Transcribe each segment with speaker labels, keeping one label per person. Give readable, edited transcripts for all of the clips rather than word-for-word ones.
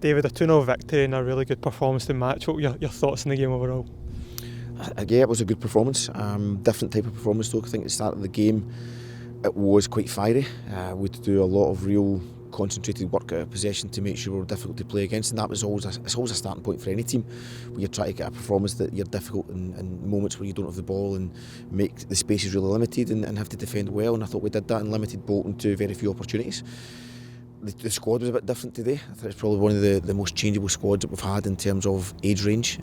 Speaker 1: David, a 2-0 victory and a really good performance to match. What were your thoughts on the game overall?
Speaker 2: Yeah, it was a good performance. Different type of performance though. I think at the start of the game it was quite fiery. We had to do a lot of real concentrated work out of possession to make sure we were difficult to play against, and that was always a starting point for any team. When you're trying to get a performance that you're difficult in moments where you don't have the ball and make the spaces really limited and have to defend well, and I thought we did that and limited Bolton to very few opportunities. The squad was a bit different today. I think it's probably one of the most changeable squads that we've had in terms of age range.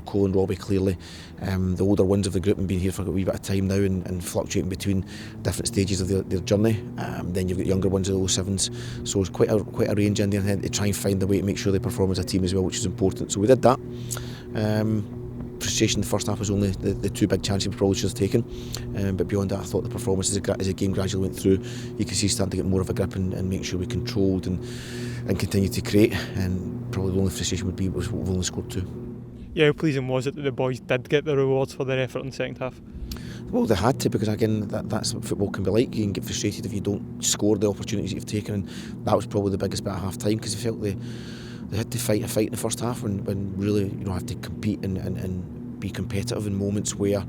Speaker 2: Cole and Robbie clearly the older ones of the group and been here for a wee bit of time now and fluctuating between different stages of their journey. Then you've got younger ones of those sevens, so it's quite a range in there, and to try and find a way to make sure they perform as a team as well, which is important. So we did that. Frustration in the first half was only the two big chances we probably should have taken, but beyond that I thought the performance as the game gradually went through, you could see starting to get more of a grip and make sure we controlled and continued to create, and probably the only frustration would be was we've only scored two.
Speaker 1: Yeah, how pleasing was it that the boys did get the rewards for their effort in the second half?
Speaker 2: Well, they had to, because again that's what football can be like. You can get frustrated if you don't score the opportunities you've taken, and that was probably the biggest bit at half time, because I felt they had to fight a fight in the first half when really have to compete and be competitive in moments where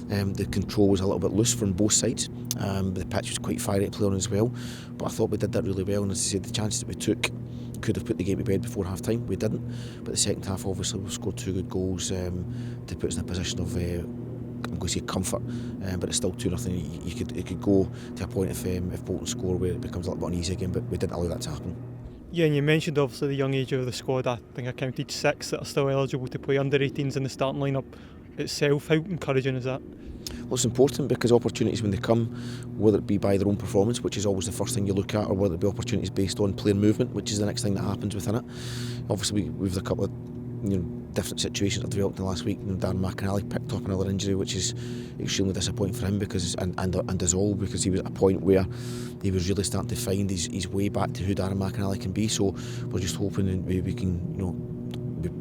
Speaker 2: the control was a little bit loose from both sides. The pitch was quite fiery to play on as well, but I thought we did that really well, and as I said, the chances that we took could have put the game to bed before half time. We didn't, but the second half obviously we scored two good goals to put us in a position of I'm going to say comfort, but it's still 2-0. It could go to a point if Bolton score where it becomes a little bit uneasy again, but we didn't allow that to happen.
Speaker 1: Yeah, and you mentioned obviously the young age of the squad. I think I counted 6 that are still eligible to play under 18s in the starting lineup itself. How encouraging is that?
Speaker 2: Well, it's important, because opportunities when they come, whether it be by their own performance, which is always the first thing you look at, or whether it be opportunities based on player movement, which is the next thing that happens within it. Obviously we've a couple of different situations that developed in the last week. Darren McCallum picked up another injury, which is extremely disappointing for him, because and us all, because he was at a point where he was really starting to find his way back to who Darren McCallum can be. So we're just hoping we can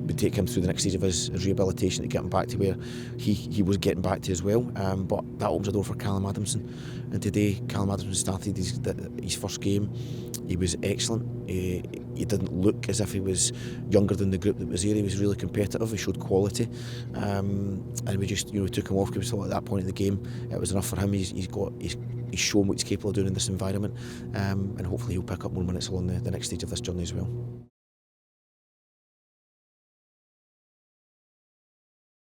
Speaker 2: we take him through the next stage of his rehabilitation to get him back to where he was getting back to as well. But that opens the door for Callum Adamson, and today Callum Adamson started his first game. He was excellent. He didn't look as if he was younger than the group that was here. He was really competitive. He showed quality, and we just we took him off because we thought at that point in the game it was enough for him. He's shown what he's capable of doing in this environment, and hopefully he'll pick up more minutes along the next stage of this journey as well.